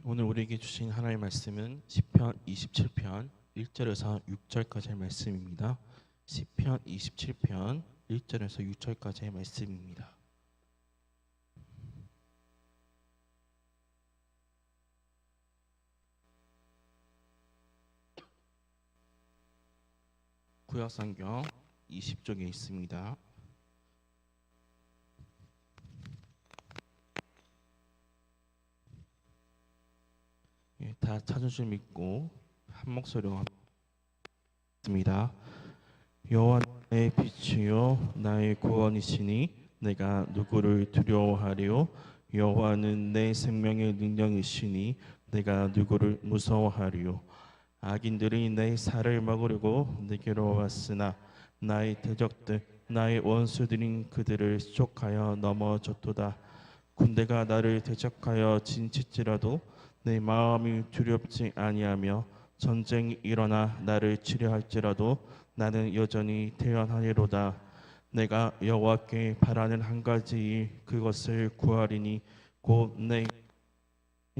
오늘 우리에게 주신 하나님의 말씀은 시편 27편 1절에서 6절까지의 말씀입니다. 시편 27편 1절에서 6절까지의 말씀입니다. 구약성경 20쪽에 있습니다. 다 찾은 줄 믿고 한 목소리로 합니다. 여호와 나의 빛이요 나의 구원이시니 내가 누구를 두려워하리요? 여호와는 내 생명의 능력이시니 내가 누구를 무서워하리요? 악인들이 내 살을 먹으려고 내게로 왔으나 나의 대적들 나의 원수들인 그들을 쫓하여 넘어졌도다. 군대가 나를 대적하여 진칠지라도 내 마음이 두렵지 아니하며 전쟁이 일어나 나를 치려할지라도 나는 여전히 태연하리로다. 내가 여호와께 바라는 한 가지 일 그것을 구하리니 곧 내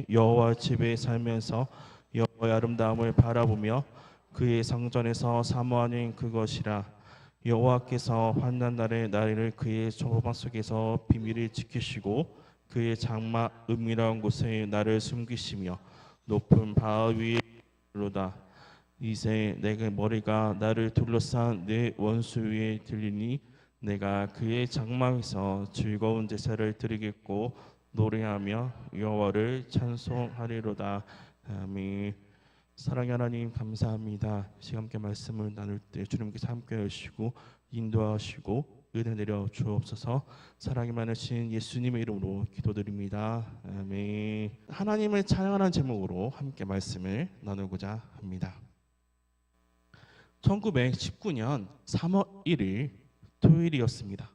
여호와 집에 살면서 여호와의 아름다움을 바라보며 그의 성전에서 사모하는 그것이라. 여호와께서 환난 날에 나를 그의 조망 속에서 비밀을 지키시고 그의 장막 은밀한 곳에 나를 숨기시며 높은 바위 위로다. 이제 내게 머리가 나를 둘러싼 내 원수 위에 들리니 내가 그의 장막에서 즐거운 제사를 드리겠고 노래하며 여호와를 찬송하리로다. 아멘. 사랑의 하나님 감사합니다. 시간 함께 말씀을 나눌 때 주님께서 함께 하시고 인도하시고 은혜 내려 주옵소서. 사랑이 많으신 예수님의 이름으로 기도드립니다. 아멘. 하나님을 찬양하는 제목으로 함께 말씀을 나누고자 합니다. 1919년 3월 1일 토요일이었습니다.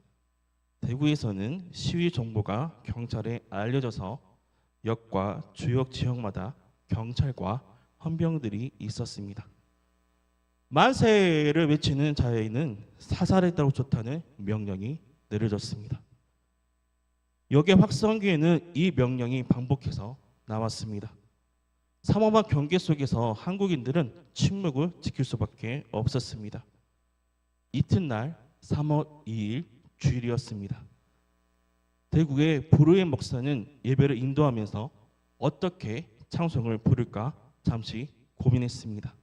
대구에서는 시위 정보가 경찰에 알려져서 역과 주요 지역마다 경찰과 헌병들이 있었습니다. 만세를 외치는 자에는 사살했다고 좋다는 명령이 내려졌습니다. 역의 확성기에는 이 명령이 반복해서 나왔습니다. 삼엄한 경계 속에서 한국인들은 침묵을 지킬 수밖에 없었습니다. 이튿날 3월 2일 주일이었습니다. 대구의 보르의 목사는 예배를 인도하면서 어떻게 찬송을 부를까 잠시 고민했습니다.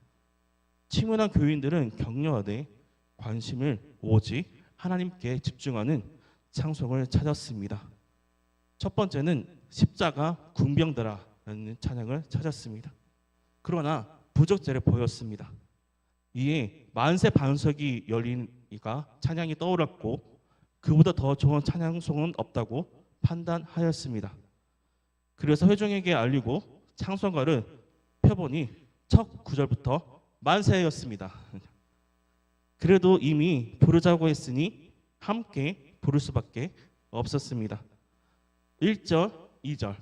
침문한 교인들은 격려하되 관심을 오직 하나님께 집중하는 찬송을 찾았습니다. 첫 번째는 십자가 군병들아라는 찬양을 찾았습니다. 그러나 부적절해 보였습니다. 이에 만세 반석이 열리니까 찬양이 떠올랐고 그보다 더 좋은 찬양송은 없다고 판단하였습니다. 그래서 회중에게 알리고 찬송가를 펴보니 첫 구절부터 만세였습니다. 그래도 이미 부르자고 했으니 함께 부를 수밖에 없었습니다. 1절, 2절,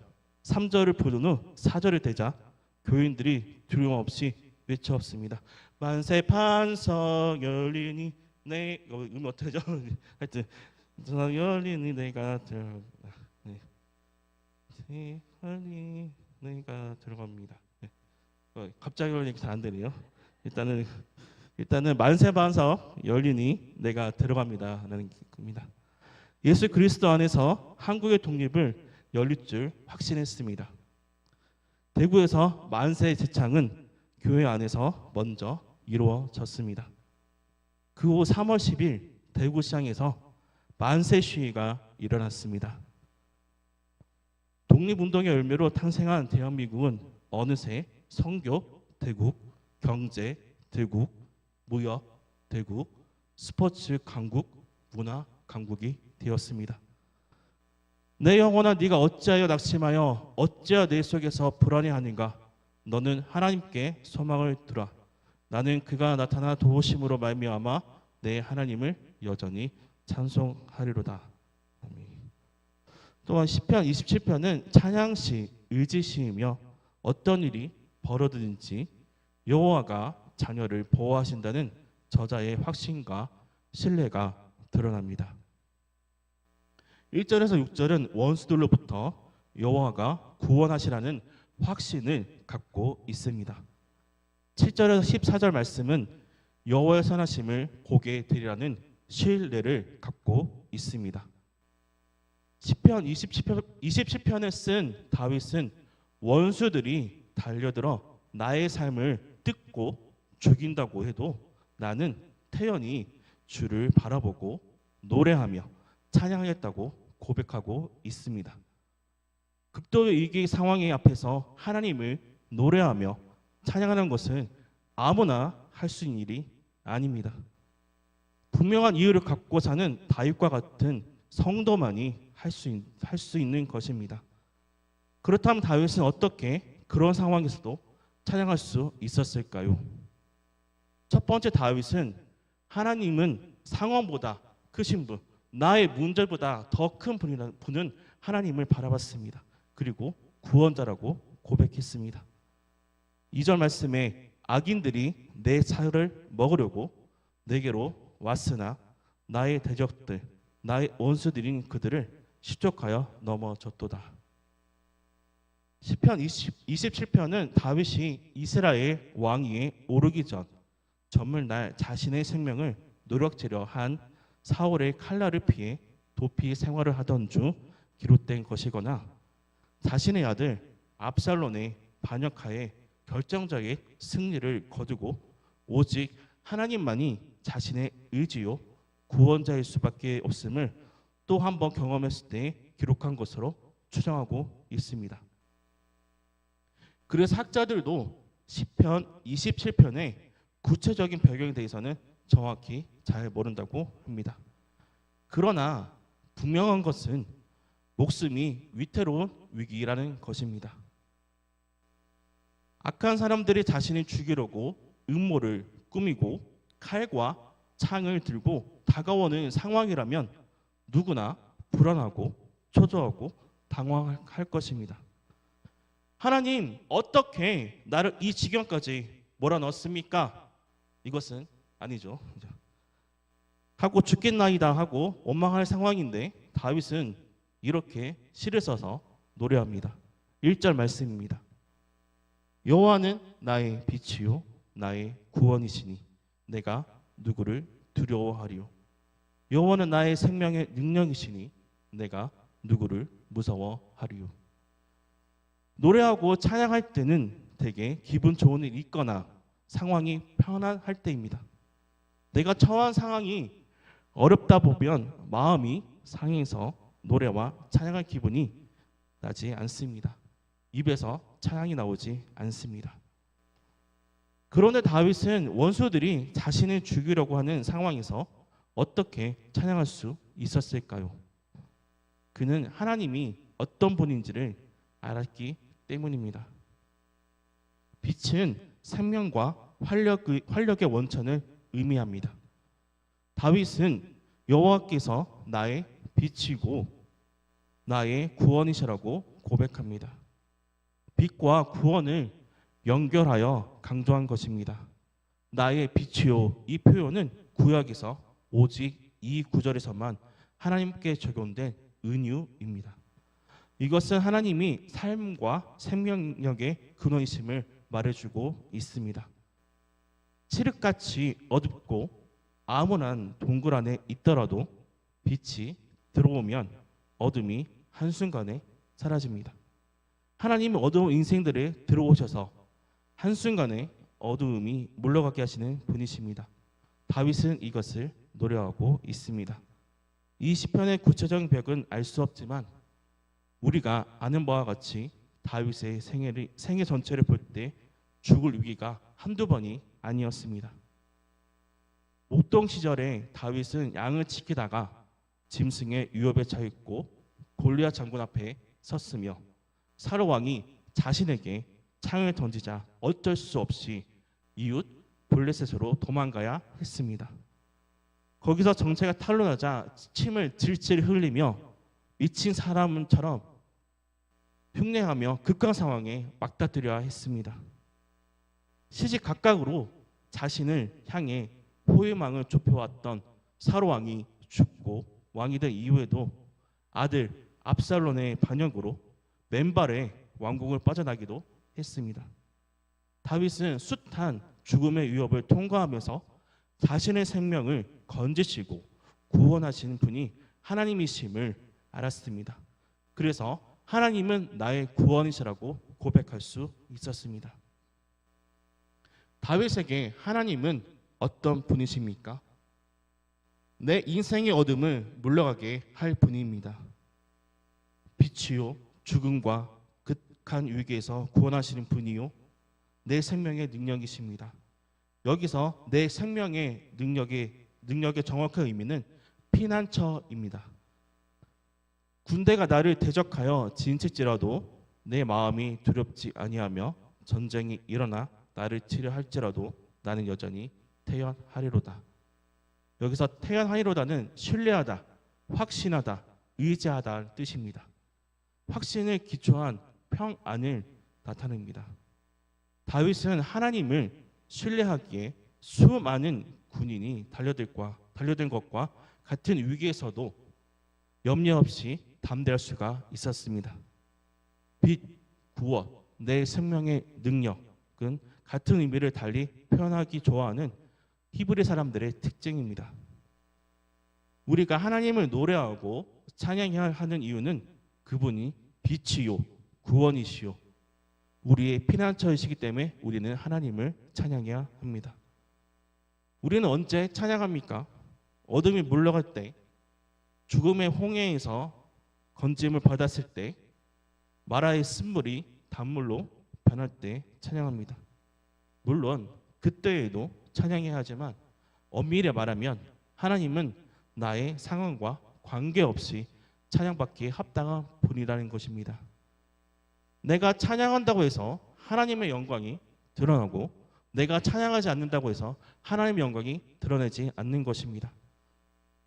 3절을 부른 후 4절을 되자 교인들이 두려움 없이 외쳤습니다. 만세 반석 열리니 내 어떻게 되죠? 하여튼 열리니 내가 들어간다. 열리니 내가 들어갑니다. 갑자기 열리니까 잘 안 되네요. 일단은 만세 반석 열리니 내가 들어갑니다라는 겁니다. 예수 그리스도 안에서 한국의 독립을 열릴 줄 확신했습니다. 대구에서 만세 제창은 교회 안에서 먼저 이루어졌습니다. 그 후 3월 10일 대구시장에서 만세 시위가 일어났습니다. 독립운동의 열매로 탄생한 대한민국은 어느새 선교 대국, 경제 대국, 무역 대국, 스포츠 강국, 문화 강국이 되었습니다. 내 영혼아 네가 어찌하여 낙심하여 어찌하여 내 속에서 불안해하는가? 너는 하나님께 소망을 두라. 나는 그가 나타나 도우심으로 말미암아 내 하나님을 여전히 찬송하리로다. 아멘. 또한 시편 27편은 찬양시, 의지시이며 어떤 일이 벌어지든지 여호와가 자녀를 보호하신다는 저자의 확신과 신뢰가 드러납니다. 1절에서 6절은 원수들로부터 여호와가 구원하시라는 확신을 갖고 있습니다. 7절에서 14절 말씀은 여호와의 선하심을 보게 되리라는 신뢰를 갖고 있습니다. 시편 27편을 쓴 다윗은 원수들이 달려들어 나의 삶을 뜯고 죽인다고 해도 나는 태연히 주를 바라보고 노래하며 찬양하겠다고 고백하고 있습니다. 극도의 위기 상황의 앞에서 하나님을 노래하며 찬양하는 것은 아무나 할 수 있는 일이 아닙니다. 분명한 이유를 갖고 사는 다윗과 같은 성도만이 할 수 있는 것입니다. 그렇다면 다윗은 어떻게 그런 상황에서도 찬양할 수 있었을까요? 첫 번째, 다윗은 하나님은 상황보다 크신 분, 나의 문제보다 더 큰 분은 하나님을 바라봤습니다. 그리고 구원자라고 고백했습니다. 2절 말씀에 악인들이 내 살을 먹으려고 내게로 왔으나 나의 대적들, 나의 원수들인 그들을 실족하여 넘어졌도다. 시편 27편은 다윗이 이스라엘 왕위에 오르기 전 저물날 자신의 생명을 노력지려 한 사울의 칼날을 피해 도피 생활을 하던 중 기록된 것이거나 자신의 아들 압살롬의 반역하에 결정적인 승리를 거두고 오직 하나님만이 자신의 의지요 구원자일 수밖에 없음을 또 한 번 경험했을 때 기록한 것으로 추정하고 있습니다. 그래서 학자들도 시편 27편의 구체적인 배경에 대해서는 정확히 잘 모른다고 합니다. 그러나 분명한 것은 목숨이 위태로운 위기라는 것입니다. 악한 사람들이 자신을 죽이려고 음모를 꾸미고 칼과 창을 들고 다가오는 상황이라면 누구나 불안하고 초조하고 당황할 것입니다. 하나님, 어떻게 나를 이 지경까지 몰아넣었습니까? 이것은 아니죠. 하고 죽겠나이다 하고 원망할 상황인데 다윗은 이렇게 시를 써서 노래합니다. 1절 말씀입니다. 여호와는 나의 빛이요 나의 구원이시니 내가 누구를 두려워하리요. 여호와는 나의 생명의 능력이시니 내가 누구를 무서워하리요. 노래하고 찬양할 때는 되게 기분 좋은 일이 있거나 상황이 편안할 때입니다. 내가 처한 상황이 어렵다 보면 마음이 상해서 노래와 찬양할 기분이 나지 않습니다. 입에서 찬양이 나오지 않습니다. 그런데 다윗은 원수들이 자신을 죽이려고 하는 상황에서 어떻게 찬양할 수 있었을까요? 그는 하나님이 어떤 분인지를 알았기 때문입니다. 빛은 생명과 활력의 원천을 의미합니다. 다윗은 여호와께서 나의 빛이고 나의 구원이시라고 고백합니다. 빛과 구원을 연결하여 강조한 것입니다. 나의 빛이요, 이 표현은 구약에서 오직 이 구절에서만 하나님께 적용된 은유입니다. 이것은 하나님이 삶과 생명력의 근원이심을 말해주고 있습니다. 칠흑같이 어둡고 암울한 동굴 안에 있더라도 빛이 들어오면 어둠이 한순간에 사라집니다. 하나님은 어두운 인생들에 들어오셔서 한순간에 어두움이 물러가게 하시는 분이십니다. 다윗은 이것을 노래하고 있습니다. 이 시편의 구체적인 배경은 알 수 없지만 우리가 아는 바와 같이 다윗의 생애 전체를 볼 때 죽을 위기가 한두 번이 아니었습니다. 목동 시절에 다윗은 양을 지키다가 짐승의 위협에 처했고 골리앗 장군 앞에 섰으며 사울 왕이 자신에게 창을 던지자 어쩔 수 없이 이웃 블레셋으로 도망가야 했습니다. 거기서 정체가 탄로나자 침을 질질 흘리며 미친 사람처럼 흉내하며 극강 상황에 맞닥뜨려야 했습니다. 시시각각으로 자신을 향해 포위망을 좁혀왔던 사울 왕이 죽고 왕이 된 이후에도 아들 압살롬의 반역으로 맨발에 왕궁을 빠져나기도 했습니다. 다윗은 숱한 죽음의 위협을 통과하면서 자신의 생명을 건지시고 구원하시는 분이 하나님이심을 알았습니다. 그래서 하나님은 나의 구원이시라고 고백할 수 있었습니다. 다윗에게 하나님은 어떤 분이십니까? 내 인생의 어둠을 물러가게 할 분입니다. 빛이요 죽음과 극한 위기에서 구원하시는 분이요 내 생명의 능력이십니다. 여기서 내 생명의 능력의 정확한 의미는 피난처입니다. 군대가 나를 대적하여 진칠지라도 내 마음이 두렵지 아니하며 전쟁이 일어나 나를 치려 할지라도 나는 여전히 태연하리로다. 여기서 태연하리로다는 신뢰하다, 확신하다, 의지하다는 뜻입니다. 확신을 기초한 평안을 나타냅니다. 다윗은 하나님을 신뢰하기에 수많은 군인이 달려든 것과 같은 위기에서도 염려 없이 담대할 수가 있었습니다. 빛, 구원, 내 생명의 능력은 같은 의미를 달리 표현하기 좋아하는 히브리 사람들의 특징입니다. 우리가 하나님을 노래하고 찬양해야 하는 이유는 그분이 빛이요 구원이시요 우리의 피난처이시기 때문에 우리는 하나님을 찬양해야 합니다. 우리는 언제 찬양합니까? 어둠이 물러갈 때, 죽음의 홍해에서 건짐을 받았을 때, 마라의 쓴물이 단물로 변할 때 찬양합니다. 물론 그때에도 찬양해야 하지만 엄밀히 말하면 하나님은 나의 상황과 관계없이 찬양받기에 합당한 분이라는 것입니다. 내가 찬양한다고 해서 하나님의 영광이 드러나고 내가 찬양하지 않는다고 해서 하나님의 영광이 드러내지 않는 것입니다.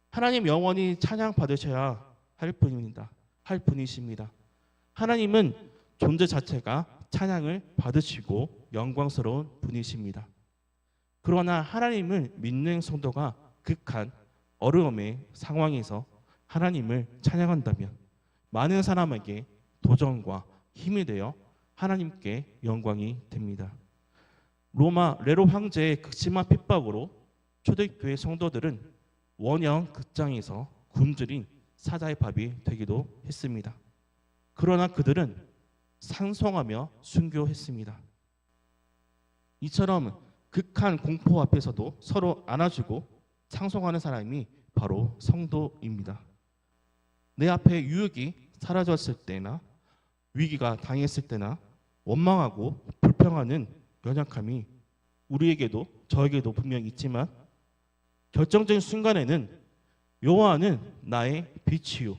하나님 영원히 찬양받으셔야 할 분이십니다. 하나님은 존재 자체가 찬양을 받으시고 영광스러운 분이십니다. 그러나 하나님을 믿는 성도가 극한 어려움의 상황에서 하나님을 찬양한다면 많은 사람에게 도전과 힘이 되어 하나님께 영광이 됩니다. 로마 네로 황제의 극심한 핍박으로 초대교회 성도들은 원형 극장에서 굶주린 사자의 밥이 되기도 했습니다. 그러나 그들은 찬송하며 순교했습니다. 이처럼 극한 공포 앞에서도 서로 안아주고 찬송하는 사람이 바로 성도입니다. 내 앞에 유혹이 사라졌을 때나 위기가 당했을 때나 원망하고 불평하는 연약함이 우리에게도 저에게도 분명히 있지만 결정적인 순간에는 여호와는 나의 빛이요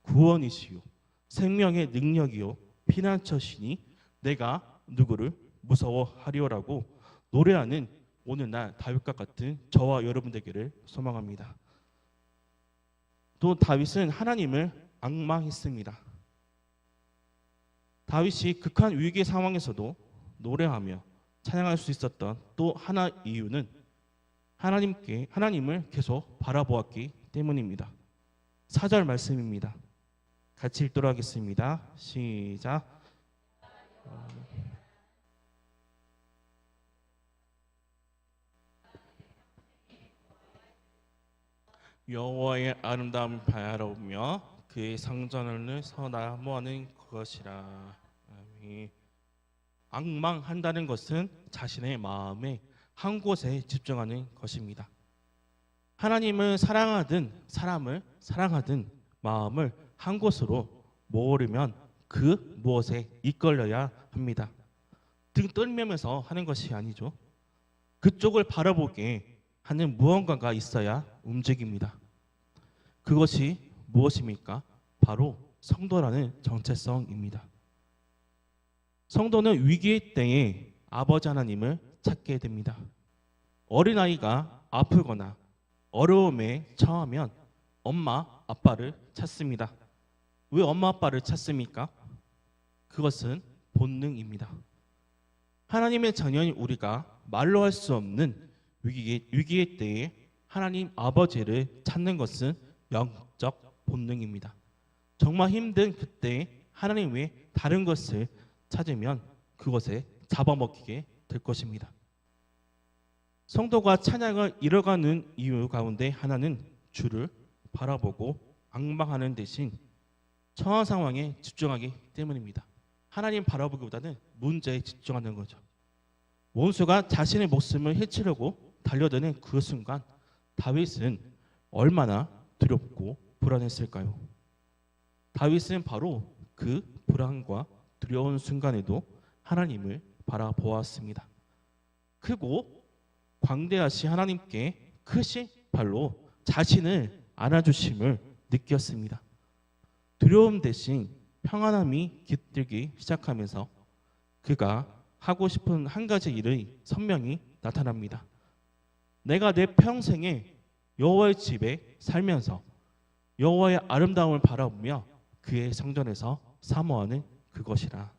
구원이시요 생명의 능력이요 피난처시니 내가 누구를 무서워하리오라고 노래하는 오늘날 다윗과 같은 저와 여러분 되기를 소망합니다. 또 다윗은 하나님을 앙망했습니다. 다윗이 극한 위기 상황에서도 노래하며 찬양할 수 있었던 또 하나 이유는 하나님을 계속 바라보았기 때문입니다. 4절 말씀입니다. 같이 읽도록 하겠습니다. 시작. 여호와의 아름다움을 바라보며 그의 성전을 선하모하는 것이라. 아멘. 앙망한다는 것은 자신의 마음에 한 곳에 집중하는 것입니다. 하나님을 사랑하든 사람을 사랑하든 마음을 한 곳으로 모으려면 그 무엇에 이끌려야 합니다. 등 떨면서 하는 것이 아니죠. 그쪽을 바라보게 하는 무언가가 있어야 움직입니다. 그것이 무엇입니까? 바로 성도라는 정체성입니다. 성도는 위기의 때에 아버지 하나님을 찾게 됩니다. 어린아이가 아프거나 어려움에 처하면 엄마, 아빠를 찾습니다. 왜 엄마, 아빠를 찾습니까? 그것은 본능입니다. 하나님의 자녀인 우리가 말로 할 수 없는 위기의 때에 하나님 아버지를 찾는 것은 영적 본능입니다. 정말 힘든 그때 하나님 외에 다른 것을 찾으면 그것에 잡아먹히게 될 것입니다. 성도가 찬양을 잃어가는 이유 가운데 하나는 주를 바라보고 앙망하는 대신 처한 상황에 집중하기 때문입니다. 하나님 바라보기보다는 문제에 집중하는 거죠. 원수가 자신의 목숨을 해치려고 달려드는 그 순간 다윗은 얼마나 두렵고 불안했을까요? 다윗은 바로 그 불안과 두려운 순간에도 하나님을 바라보았습니다. 크고 광대하신 하나님께 크신 발로 자신을 안아주심을 느꼈습니다. 두려움 대신 평안함이 깃들기 시작하면서 그가 하고 싶은 한 가지 일이 선명히 나타납니다. 내가 내 평생에 여호와의 집에 살면서 여호와의 아름다움을 바라보며 그의 성전에서 사모하는 그것이라.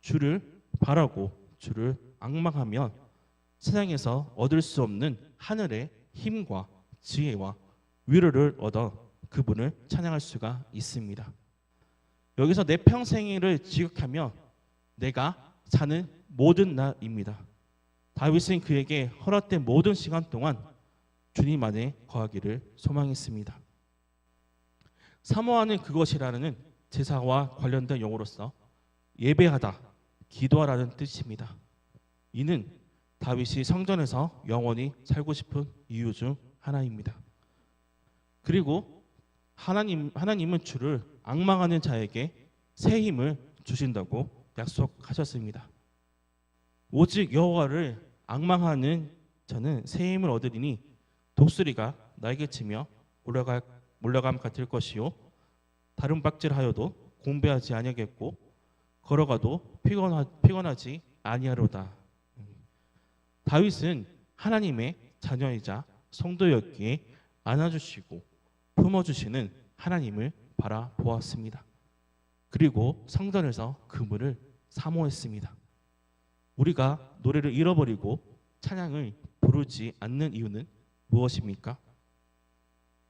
주를 바라고 주를 앙망하면 세상에서 얻을 수 없는 하늘의 힘과 지혜와 위로를 얻어 그분을 찬양할 수가 있습니다. 여기서 내 평생을 지극하며 내가 사는 모든 날입니다. 다윗은 그에게 허락된 모든 시간 동안 주님 안에 거하기를 소망했습니다. 사모하는 그것이라는 제사와 관련된 용어로서 예배하다, 기도하라는 뜻입니다. 이는 다윗이 성전에서 영원히 살고 싶은 이유 중 하나입니다. 그리고 하나님은 주를 앙망하는 자에게 새 힘을 주신다고 약속하셨습니다. 오직 여호와를 앙망하는 자는 새 힘을 얻으리니 독수리가 날개치며 몰려감 같을 것이요 다른 박질하여도 공배하지 아니하겠고 걸어가도 피곤하지 아니하로다. 다윗은 하나님의 자녀이자 성도였기에 안아주시고 품어주시는 하나님을 바라보았습니다. 그리고 성전에서 그분을 사모했습니다. 우리가 노래를 잃어버리고 찬양을 부르지 않는 이유는 무엇입니까?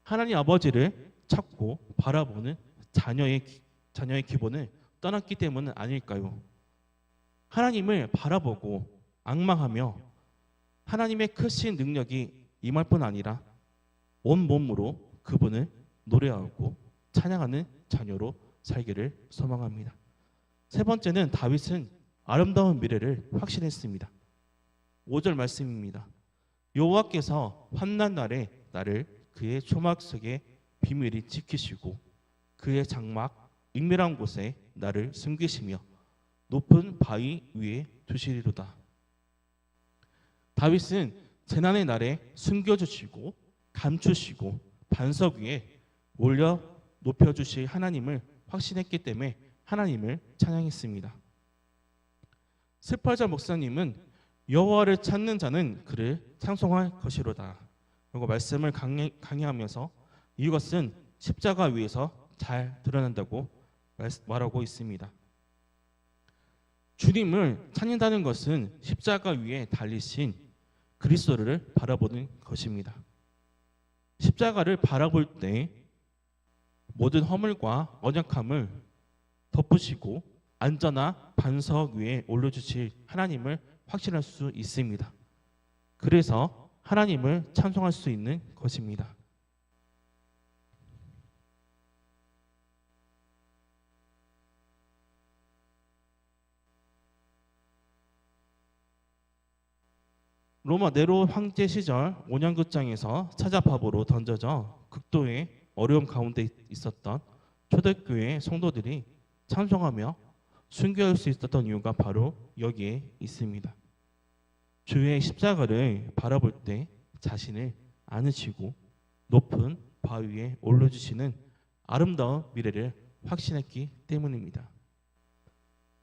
하나님 아버지를 찾고 바라보는 자녀의 기본을 떠났기 때문은 아닐까요? 하나님을 바라보고 앙망하며 하나님의 크신 능력이 임할 뿐 아니라 온 몸으로 그분을 노래하고 찬양하는 자녀로 살기를 소망합니다. 세 번째는 다윗은 아름다운 미래를 확신했습니다. 5절 말씀입니다. 여호와께서 환난 날에 나를 그의 초막 속에 비밀히 지키시고 그의 장막 은밀한 곳에 나를 숨기시며 높은 바위 위에 두시리로다. 다윗은 재난의 날에 숨겨주시고 감추시고 반석 위에 올려 높여주실 하나님을 확신했기 때문에 하나님을 찬양했습니다. 스펄전 목사님은 여호와를 찾는 자는 그를 찬송할 것이로다 라고 말씀을 강의하면서 이것은 십자가 위에서 잘 드러난다고 말하고 있습니다. 주님을 찾는다는 것은 십자가 위에 달리신 그리스도를 바라보는 것입니다. 십자가를 바라볼 때 모든 허물과 언약함을 덮으시고 안전한 반석 위에 올려주실 하나님을 확신할 수 있습니다. 그래서 하나님을 찬송할 수 있는 것입니다. 로마 네로 황제 시절 온양극장에서 사자파보로 던져져 극도의 어려움 가운데 있었던 초대교회 성도들이 찬송하며 순교할 수 있었던 이유가 바로 여기에 있습니다. 주의 십자가를 바라볼 때 자신을 안으시고 높은 바위 위에 올려주시는 아름다운 미래를 확신했기 때문입니다.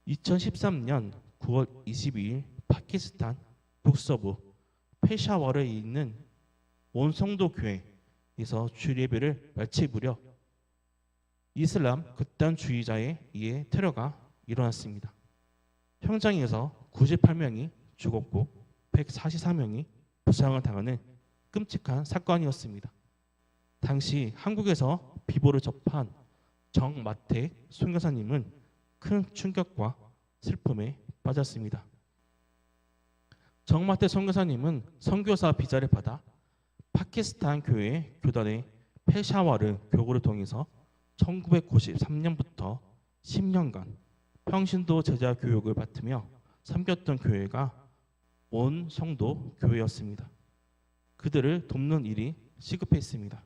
2013년 9월 22일 파키스탄 북서부 페샤워르에 있는 온성도 교회에서 주일예배를 마칠 무렵 이슬람 극단주의자에 의해 테러가 일어났습니다. 현장에서 98명이 죽었고 144명이 부상을 당하는 끔찍한 사건이었습니다. 당시 한국에서 비보를 접한 정마태 선교사님은 큰 충격과 슬픔에 빠졌습니다. 정마태 선교사님은 선교사 비자를 받아 파키스탄 교회 교단의 페샤와르 교구를 통해서 1993년부터 10년간 평신도 제자 교육을 받으며 섬겼던 교회가 온 성도 교회였습니다. 그들을 돕는 일이 시급했습니다.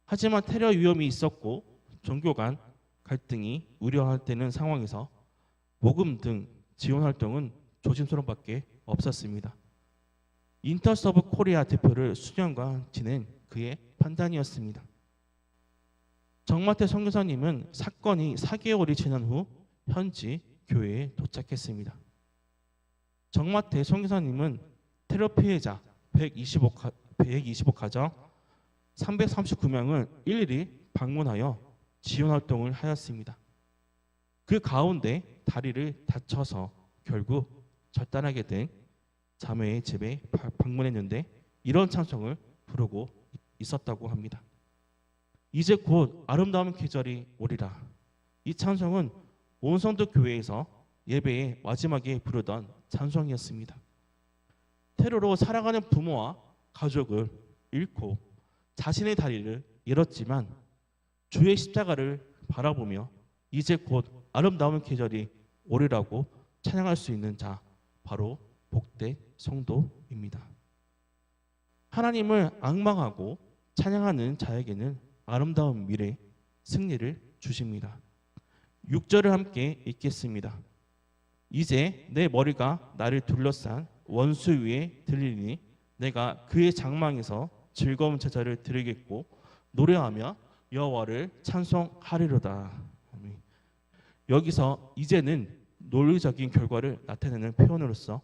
하지만 테러 위험이 있었고 종교 간 갈등이 우려되는 상황에서 모금 등 지원 활동은 조심스러운 밖에 없었습니다. 인터서브 코리아 대표를 수년간 지낸 그의 판단이었습니다. 정마태 선교사님은 사건이 4개월이 지난 후 현지 교회에 도착했습니다. 정마태 선교사님은 테러 피해자 125가정 339명을 일일이 방문하여 지원 활동을 하였습니다. 그 가운데 다리를 다쳐서 결국 절단하게 된 자매의 집에 방문했는데 이런 찬송을 부르고 있었다고 합니다. 이제 곧 아름다운 계절이 오리라. 이 찬송은 온성도 교회에서 예배의 마지막에 부르던 찬송이었습니다. 테러로 살아가는 부모와 가족을 잃고 자신의 다리를 잃었지만 주의 십자가를 바라보며 이제 곧 아름다운 계절이 오리라고 찬양할 수 있는 자, 바로 복된 성도입니다. 하나님을 앙망하고 찬양하는 자에게는 아름다운 미래, 승리를 주십니다. 6절을 함께 읽겠습니다. 이제 내 머리가 나를 둘러싼 원수 위에 들리니 내가 그의 장막에서 즐거운 제자를 드리겠고 노래하며 여호와를 찬송하리로다. 여기서 이제는 논리적인 결과를 나타내는 표현으로서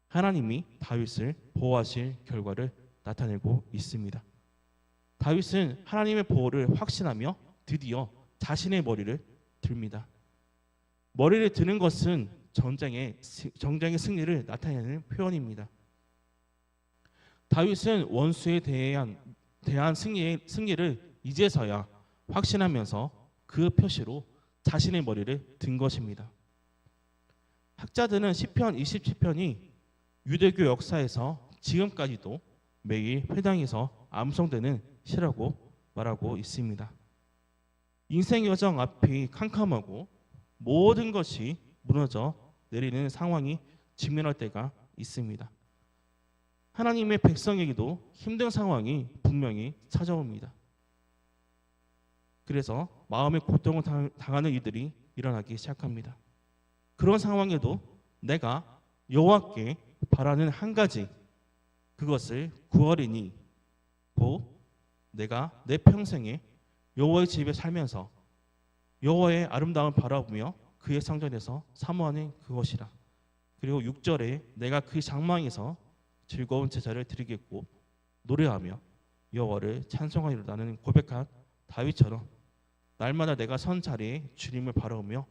하나님이 다윗을 보호하실 결과를 나타내고 있습니다. 다윗은 하나님의 보호를 확신하며 드디어 자신의 머리를 듭니다. 머리를 드는 것은 전쟁의 승리를 나타내는 표현입니다. 다윗은 원수에 대한 승리를 이제서야 확신하면서 그 표시로 자신의 머리를 든 것입니다. 학자들은 시편 27편이 유대교 역사에서 지금까지도 매일 회당에서 암송되는 시라고 말하고 있습니다. 인생 여정 앞이 캄캄하고 모든 것이 무너져 내리는 상황이 직면할 때가 있습니다. 하나님의 백성에게도 힘든 상황이 분명히 찾아옵니다. 그래서 마음의 고통을 당하는 이들이 일어나기 시작합니다. 그런 상황에도 내가 여호와께 바라는 한 가지, 그것을 구하리니 곧 내가 내 평생에 여호와의 집에 살면서 여호와의 아름다움을 바라보며 그의 성전에서 사모하는 그것이라. 그리고 6절에 내가 그 장막에서 즐거운 제사를 드리겠고 노래하며 여호와를 찬송하리로다는 고백한 다윗처럼 날마다 내가 선 자리에 주님을 바라보며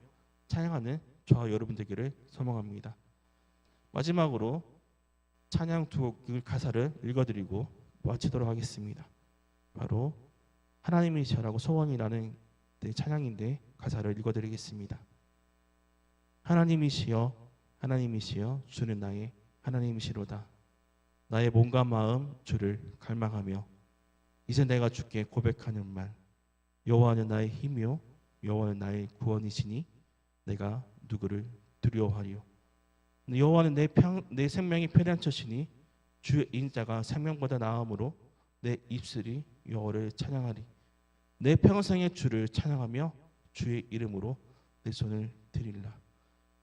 찬양하는 저와 여러분 되기를 소망합니다. 마지막으로 찬양 두 곡 가사를 읽어드리고 마치도록 하겠습니다. 바로 하나님이시라고 소원이라는 찬양인데 가사를 읽어드리겠습니다. 하나님이시여 하나님이시여 주는 나의 하나님이시로다. 나의 몸과 마음 주를 갈망하며 이제 내가 주께 고백하는 말, 여호와는 나의 힘이요 여호와는 나의 구원이시니 내가 누구를 두려워하리요. 여호와는 내 생명이 편안처시니 주의 인자가 생명보다 나음으로 내 입술이 여호와를 찬양하리. 내 평생의 주를 찬양하며 주의 이름으로 내 손을 드리리라.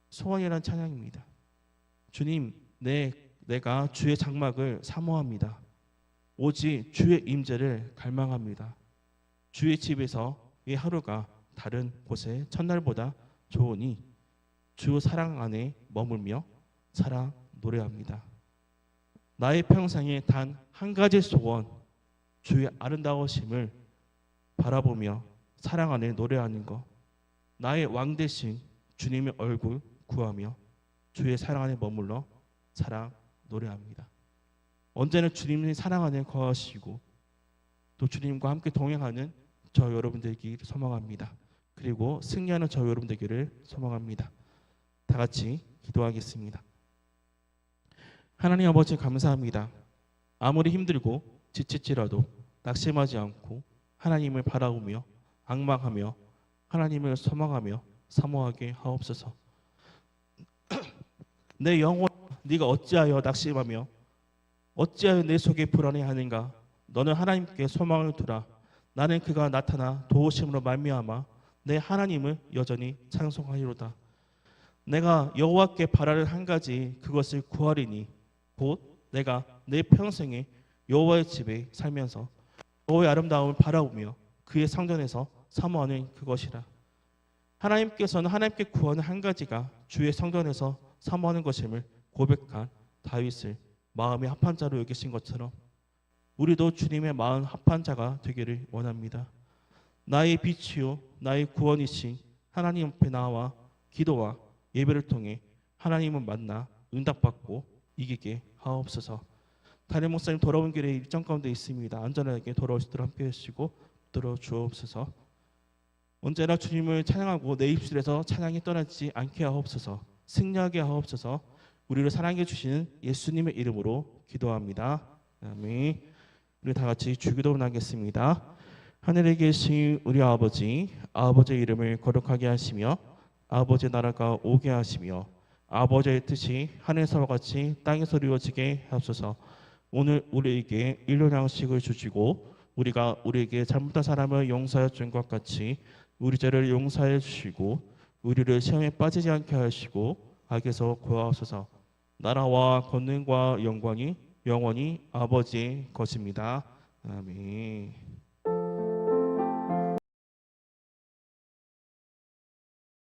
소원이라는 찬양입니다. 주님, 내가 주의 장막을 사모합니다. 오직 주의 임재를 갈망합니다. 주의 집에서의 하루가 다른 곳의 첫날보다 좋으니 주 사랑 안에 머물며 사랑 노래합니다. 나의 평생에 단 한 가지 소원, 주의 아름다우심을 바라보며 사랑 안에 노래하는 것, 나의 왕 대신 주님의 얼굴 구하며 주의 사랑 안에 머물러 사랑 노래합니다. 언제나 주님의 사랑 안에 거하시고 또 주님과 함께 동행하는 저 여러분들에게 소망합니다. 그리고 승리하는 저와 여러분 되기를 소망합니다. 다 같이 기도하겠습니다. 하나님 아버지 감사합니다. 아무리 힘들고 지칠지라도 낙심하지 않고 하나님을 바라보며 앙망하며 하나님을 소망하며 사모하게 하옵소서. 내 영혼 네가 어찌하여 낙심하며 어찌하여 내 속에 불안해하는가? 너는 하나님께 소망을 두라. 나는 그가 나타나 도우심으로 말미암아 내 하나님을 여전히 찬송하리로다. 내가 여호와께 바라는 한 가지 그것을 구하리니 곧 내가 내 평생에 여호와의 집에 살면서 여호와의 아름다움을 바라보며 그의 성전에서 사모하는 그것이라. 하나님께서는 하나님께 구하는 한 가지가 주의 성전에서 사모하는 것임을 고백한 다윗을 마음의 합한 자로 여기신 것처럼 우리도 주님의 마음 합한 자가 되기를 원합니다. 나의 빛이요 나의 구원이신 하나님 앞에 나와 기도와 예배를 통해 하나님을 만나 응답받고 이기게 하옵소서. 다른 목사님 돌아온 길에 일정 가운데 있습니다. 안전하게 돌아오시도록 함께 해주시고 들어 주옵소서. 언제나 주님을 찬양하고 내 입술에서 찬양이 떠나지 않게 하옵소서. 승리하게 하옵소서. 우리를 사랑해 주시는 예수님의 이름으로 기도합니다. 아멘. 우리 다 같이 주기도 하겠습니다. 하늘에 계신 우리 아버지, 아버지의 이름을 거룩하게 하시며 아버지의 나라가 오게 하시며 아버지의 뜻이 하늘에서와 같이 땅에서 이루어지게 하옵소서. 오늘 우리에게 일용 양식을 주시고 우리가 우리에게 잘못한 사람을 용서하여 준 것 같이 우리 죄를 용서해 주시고 우리를 시험에 빠지지 않게 하시고 악에서 구하옵소서. 나라와 권능과 영광이 영원히 아버지의 것입니다. 아멘.